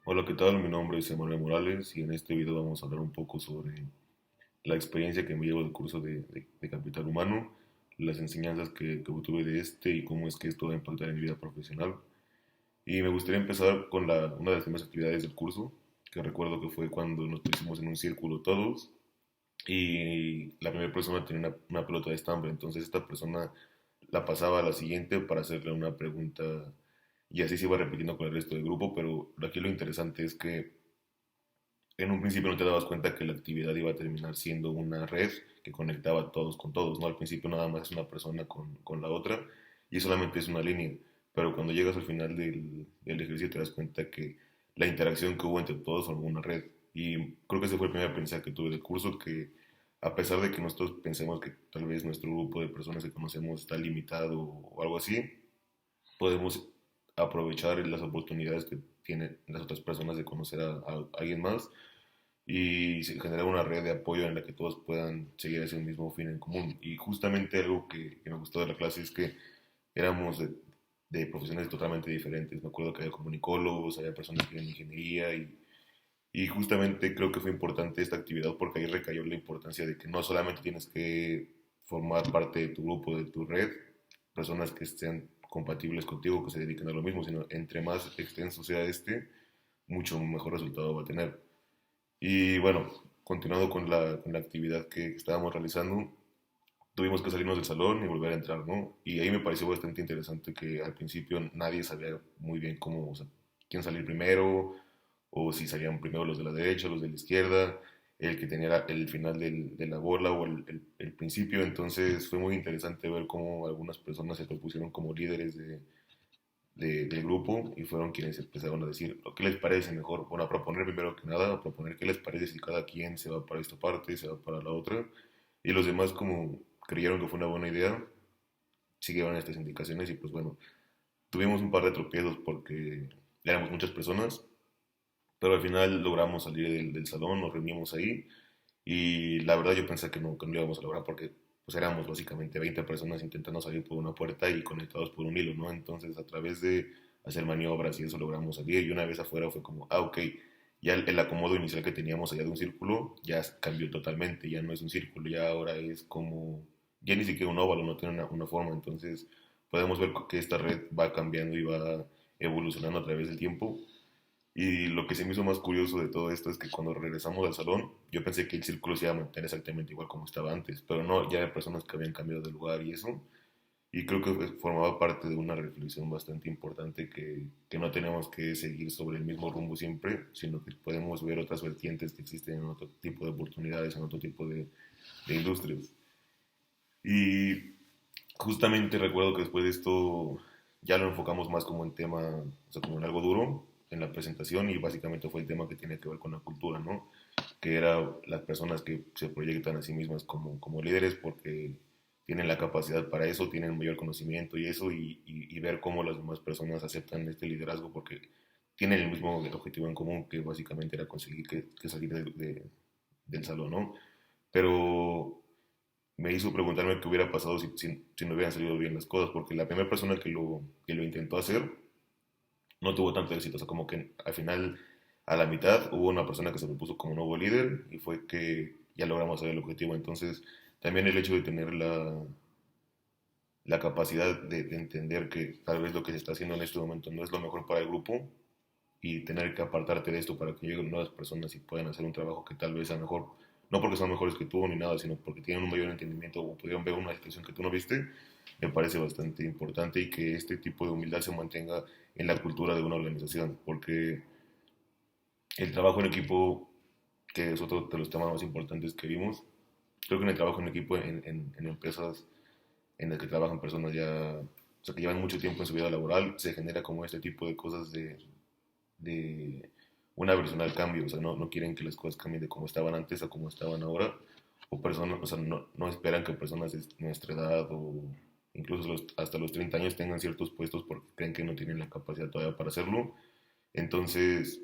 Hola, ¿qué tal? Mi nombre es Emanuel Morales y en este video vamos a hablar un poco sobre la experiencia que me llevo del curso de Capital Humano, las enseñanzas que obtuve de este y cómo es que esto va a impactar en mi vida profesional. Y me gustaría empezar con una de las primeras actividades del curso, que recuerdo que fue cuando nos pusimos en un círculo todos y la primera persona tenía una pelota de estambre, entonces esta persona la pasaba a la siguiente para hacerle una pregunta y así se iba repitiendo con el resto del grupo, pero aquí lo interesante es que en un principio no te dabas cuenta que la actividad iba a terminar siendo una red que conectaba a todos con todos, ¿no? Al principio nada más es una persona con la otra y solamente es una línea, pero cuando llegas al final del ejercicio te das cuenta que la interacción que hubo entre todos formó una red. Y creo que ese fue el primer aprendizaje que tuve del curso, que a pesar de que nosotros pensemos que tal vez nuestro grupo de personas que conocemos está limitado o algo así, podemos aprovechar las oportunidades que tienen las otras personas de conocer a alguien más y generar una red de apoyo en la que todos puedan seguir ese mismo fin en común. Y justamente algo que me gustó de la clase es que éramos de profesiones totalmente diferentes. Me acuerdo que había comunicólogos, había personas que eran ingeniería y justamente creo que fue importante esta actividad porque ahí recayó la importancia de que no solamente tienes que formar parte de tu grupo, de tu red, personas que sean compatibles contigo, que se dediquen a lo mismo, sino entre más extenso sea este, mucho mejor resultado va a tener. Y bueno, continuando con la actividad que estábamos realizando, tuvimos que salirnos del salón y volver a entrar, ¿no? Y ahí me pareció bastante interesante que al principio nadie sabía muy bien cómo, o sea, quién salir primero, o si salían primero los de la derecha, los de la izquierda, el que tenía el final de la bola o el principio. Entonces fue muy interesante ver cómo algunas personas se propusieron como líderes del grupo y fueron quienes empezaron a decir lo que les parece mejor, bueno, a proponer primero que nada, a proponer qué les parece si cada quien se va para esta parte, se va para la otra, y los demás como creyeron que fue una buena idea, siguieron estas indicaciones y pues bueno, tuvimos un par de tropiezos porque éramos muchas personas, pero al final logramos salir del salón, nos reunimos ahí y la verdad yo pensé que no lo íbamos a lograr porque pues éramos básicamente 20 personas intentando salir por una puerta y conectados por un hilo, ¿no? Entonces a través de hacer maniobras y eso logramos salir y una vez afuera fue como, ah, ok, ya el acomodo inicial que teníamos allá de un círculo ya cambió totalmente, ya no es un círculo, ya ahora es como, ya ni siquiera un óvalo, no tiene una forma, entonces podemos ver que esta red va cambiando y va evolucionando a través del tiempo y lo que se me hizo más curioso de todo esto es que cuando regresamos al salón, yo pensé que el círculo se iba a mantener exactamente igual como estaba antes, pero no, ya había personas que habían cambiado de lugar y eso. Y creo que formaba parte de una reflexión bastante importante que no tenemos que seguir sobre el mismo rumbo siempre, sino que podemos ver otras vertientes que existen en otro tipo de oportunidades, en otro tipo de industrias. Y justamente recuerdo que después de esto ya lo enfocamos más como en tema, o sea, como en algo duro en la presentación y básicamente fue el tema que tiene que ver con la cultura, ¿no? Que era las personas que se proyectan a sí mismas como líderes porque tienen la capacidad para eso, tienen mayor conocimiento y eso, y ver cómo las demás personas aceptan este liderazgo porque tienen el mismo objetivo en común, que básicamente era conseguir que salir del salón, ¿no? Pero me hizo preguntarme qué hubiera pasado si no hubieran salido bien las cosas, porque la primera persona que lo intentó hacer no tuvo tanto éxito, o sea, como que al final, a la mitad, hubo una persona que se propuso como nuevo líder y fue que ya logramos saber el objetivo, entonces también el hecho de tener la capacidad de entender que tal vez lo que se está haciendo en este momento no es lo mejor para el grupo y tener que apartarte de esto para que lleguen nuevas personas y puedan hacer un trabajo que tal vez sea mejor, no porque son mejores que tú ni nada, sino porque tienen un mayor entendimiento o pudieron ver una situación que tú no viste, me parece bastante importante y que este tipo de humildad se mantenga en la cultura de una organización, porque el trabajo en equipo, que es otro de los temas más importantes que vimos, creo que en el trabajo en equipo en empresas en las que trabajan personas ya, o sea, que llevan mucho tiempo en su vida laboral, se genera como este tipo de cosas de una versión al cambio, o sea, no quieren que las cosas cambien de como estaban antes a como estaban ahora, o personas, o sea, no esperan que personas de nuestra edad o incluso hasta los 30 años tengan ciertos puestos porque creen que no tienen la capacidad todavía para hacerlo. Entonces,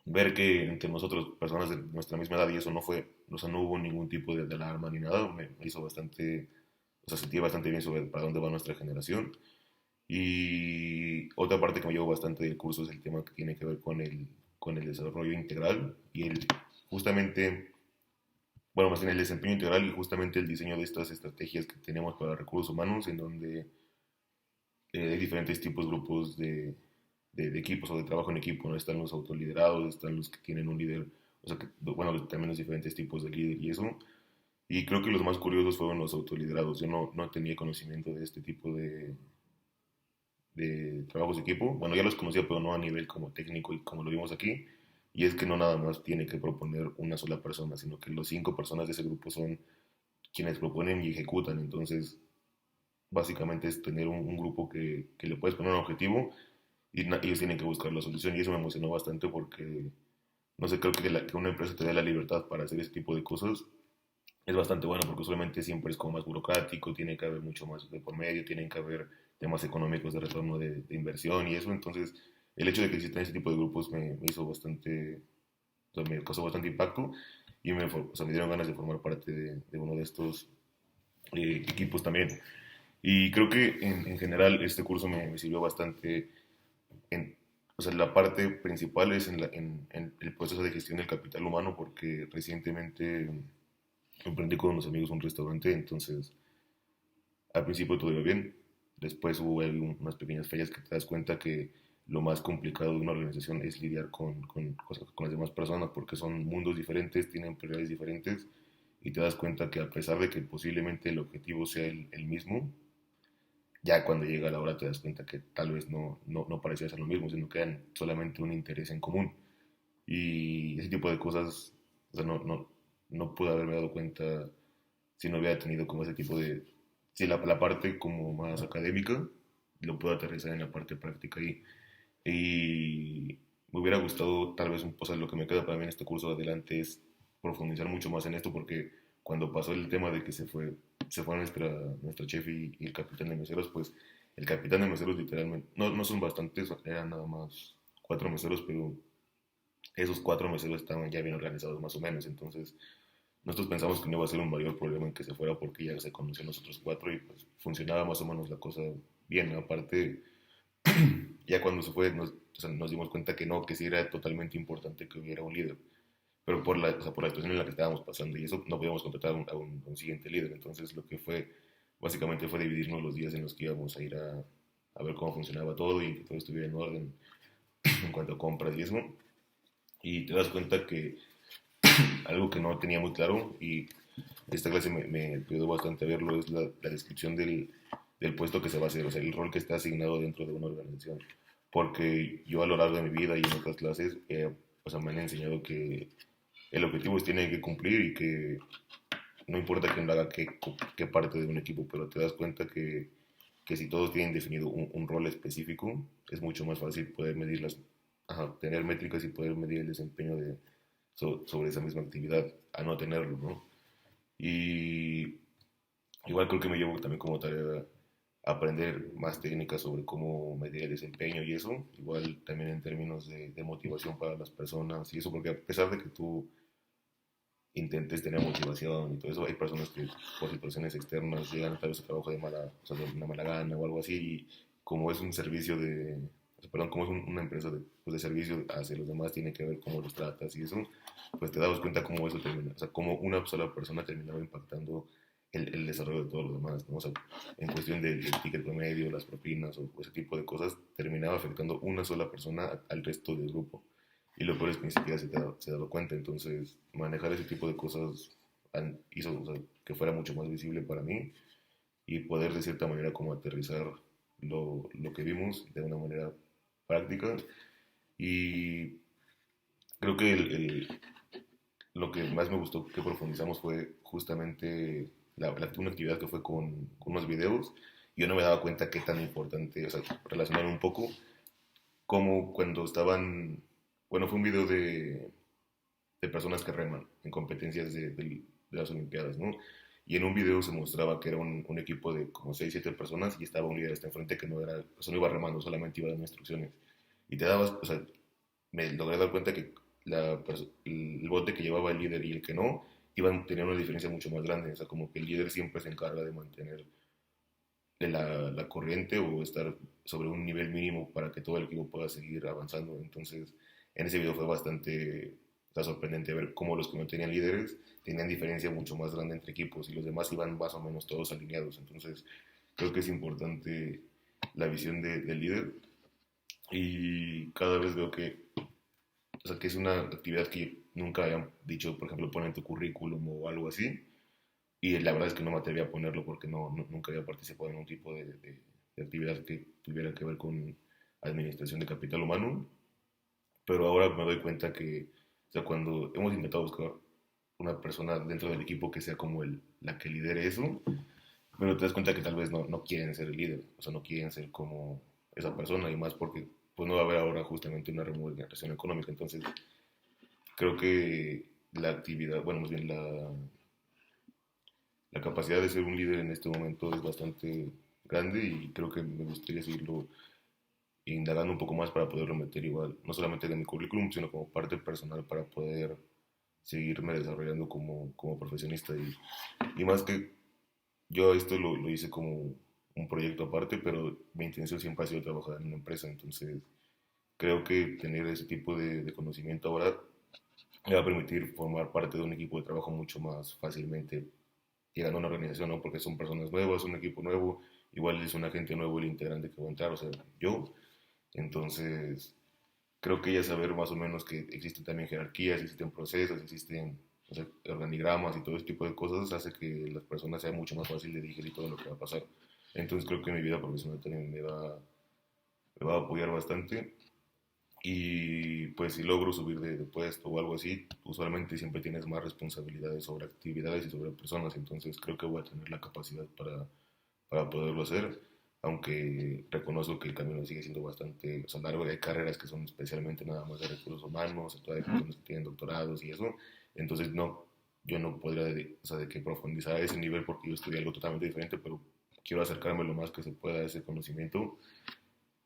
ver que entre nosotros, personas de nuestra misma edad, y eso no fue, o sea, no hubo ningún tipo de alarma ni nada, me hizo bastante, o sea, sentí bastante bien sobre para dónde va nuestra generación. Y otra parte que me llevó bastante del curso es el tema que tiene que ver con con el desarrollo integral y justamente, bueno, más bien el desempeño integral y justamente el diseño de estas estrategias que tenemos para recursos humanos, en donde hay diferentes tipos, grupos de equipos o de trabajo en equipo, ¿no? Están los autoliderados, están los que tienen un líder, o sea, que, bueno, también los diferentes tipos de líder y eso. Y creo que los más curiosos fueron los autoliderados. Yo no tenía conocimiento de este tipo de trabajos de equipo. Bueno, ya los conocía, pero no a nivel como técnico y como lo vimos aquí. Y es que no nada más tiene que proponer una sola persona, sino que los 5 personas de ese grupo son quienes proponen y ejecutan. Entonces, básicamente es tener un grupo que le puedes poner un objetivo y ellos tienen que buscar la solución. Y eso me emocionó bastante porque, no sé, creo que una empresa te da la libertad para hacer ese tipo de cosas es bastante bueno porque usualmente siempre es como más burocrático, tiene que haber mucho más de por medio, tienen que haber temas económicos de retorno de inversión y eso. Entonces, el hecho de que existan ese tipo de grupos me hizo bastante, o sea, me causó bastante impacto y o sea, me dieron ganas de formar parte de uno de estos equipos también. Y creo que en general este curso me sirvió bastante. En, o sea, la parte principal es en el proceso de gestión del capital humano porque recientemente emprendí con unos amigos un restaurante, entonces al principio todo iba bien, después hubo unas pequeñas fallas que te das cuenta que lo más complicado de una organización es lidiar con las demás personas porque son mundos diferentes, tienen prioridades diferentes y te das cuenta que a pesar de que posiblemente el objetivo sea el mismo, ya cuando llega la hora te das cuenta que tal vez no parecía ser lo mismo, sino que eran solamente un interés en común. Y ese tipo de cosas, o sea, no pude haberme dado cuenta si no hubiera tenido como ese tipo de... Si la parte como más académica lo puedo aterrizar en la parte práctica y me hubiera gustado tal vez o sea, lo que me queda para mí en este curso de adelante es profundizar mucho más en esto porque cuando pasó el tema de que se fue nuestra chef y el capitán de meseros, pues el capitán de meseros literalmente, no son bastantes, eran nada más 4 meseros, pero esos 4 meseros estaban ya bien organizados más o menos, entonces nosotros pensamos que no iba a ser un mayor problema en que se fuera porque ya se conocían los otros 4 y pues funcionaba más o menos la cosa bien, ¿no? Aparte, ya cuando se fue o sea, nos dimos cuenta que no, que sí era totalmente importante que hubiera un líder, pero o sea, por la situación en la que estábamos pasando y eso no podíamos contratar a un siguiente líder, entonces lo que fue, básicamente fue dividirnos los días en los que íbamos a ir a ver cómo funcionaba todo y que todo estuviera en orden en cuanto a compras y eso, y te das cuenta que algo que no tenía muy claro y esta clase me ayudó bastante a verlo es la descripción del puesto que se va a hacer, o sea, el rol que está asignado dentro de una organización. Porque yo a lo largo de mi vida y en otras clases, o sea, me han enseñado que el objetivo se tiene que cumplir y que no importa quién lo haga, qué parte de un equipo, pero te das cuenta que si todos tienen definido un rol específico, es mucho más fácil poder medir tener métricas y poder medir el desempeño sobre esa misma actividad, a no tenerlo, ¿no? Y igual creo que me llevo también como tarea aprender más técnicas sobre cómo medir el desempeño y eso, igual también en términos de motivación para las personas y eso, porque a pesar de que tú intentes tener motivación y todo eso, hay personas que por situaciones externas llegan tal vez a trabajo o sea, de una mala gana o algo así, y como es un servicio o sea, perdón, como es una empresa pues de servicio hacia los demás, tiene que ver cómo los tratas y eso, pues te das cuenta cómo eso termina, o sea, cómo una sola persona terminaba impactando el desarrollo de todos los demás, ¿no? O sea, en cuestión del ticket promedio, las propinas o ese tipo de cosas, terminaba afectando una sola persona al resto del grupo. Y lo peor es que ni siquiera se ha dado cuenta. Entonces, manejar ese tipo de cosas hizo, o sea, que fuera mucho más visible para mí y poder de cierta manera como aterrizar lo que vimos de una manera práctica. Y creo que lo que más me gustó que profundizamos fue justamente una actividad que fue con unos videos. Yo no me daba cuenta qué tan importante, o sea, relacionar un poco como cuando estaban, bueno, fue un video de personas que reman en competencias de las Olimpiadas, ¿no? Y en un video se mostraba que era un equipo de como 6 7 personas y estaba un líder hasta enfrente que no era, pues no iba remando, solamente iba dando instrucciones. Y te dabas, o sea, me logré dar cuenta que el bote que llevaba el líder y el que no tenían una diferencia mucho más grande, o sea, como que el líder siempre se encarga de mantener la corriente o estar sobre un nivel mínimo para que todo el equipo pueda seguir avanzando. Entonces, en ese video fue bastante, o sea, sorprendente ver cómo los que no tenían líderes tenían diferencia mucho más grande entre equipos y los demás iban más o menos todos alineados. Entonces, creo que es importante la visión del líder y cada vez veo que, o sea, que es una actividad que nunca habían dicho, por ejemplo, poner en tu currículum o algo así. Y la verdad es que no me atreví a ponerlo porque nunca había participado en un tipo de actividad que tuviera que ver con administración de capital humano. Pero ahora me doy cuenta que, o sea, cuando hemos intentado buscar una persona dentro del equipo que sea como la que lidere eso, pero te das cuenta que tal vez no quieren ser el líder, o sea, no quieren ser como esa persona y más porque pues no va a haber ahora justamente una remuneración económica. Entonces, creo que la actividad, bueno, más bien la capacidad de ser un líder en este momento es bastante grande y creo que me gustaría seguirlo indagando un poco más para poderlo meter igual, no solamente en mi currículum, sino como parte personal para poder seguirme desarrollando como profesionista. Y más que yo esto lo hice como un proyecto aparte, pero mi intención siempre ha sido trabajar en una empresa, entonces creo que tener ese tipo de conocimiento ahora me va a permitir formar parte de un equipo de trabajo mucho más fácilmente llegando a una organización, ¿no? Porque son personas nuevas, un equipo nuevo, igual es un agente nuevo el integrante que va a entrar, o sea, yo. Entonces, creo que ya saber más o menos que existen también jerarquías, existen procesos, existen, o sea, organigramas y todo ese tipo de cosas hace que las personas sea mucho más fácil de digerir todo lo que va a pasar. Entonces creo que mi vida profesional también me va a apoyar bastante y pues si logro subir de puesto o algo así, usualmente siempre tienes más responsabilidades sobre actividades y sobre personas, entonces creo que voy a tener la capacidad para poderlo hacer, aunque reconozco que el camino sigue siendo bastante, o sea, largo, hay carreras que son especialmente nada más de recursos humanos, hay personas que tienen doctorados y eso, entonces no, yo no podría, o sea, de que profundizar a ese nivel porque yo estudié algo totalmente diferente, pero quiero acercarme lo más que se pueda a ese conocimiento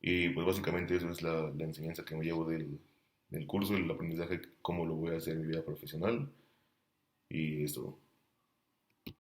y pues básicamente eso es la enseñanza que me llevo del curso, el aprendizaje, cómo lo voy a hacer en mi vida profesional y esto.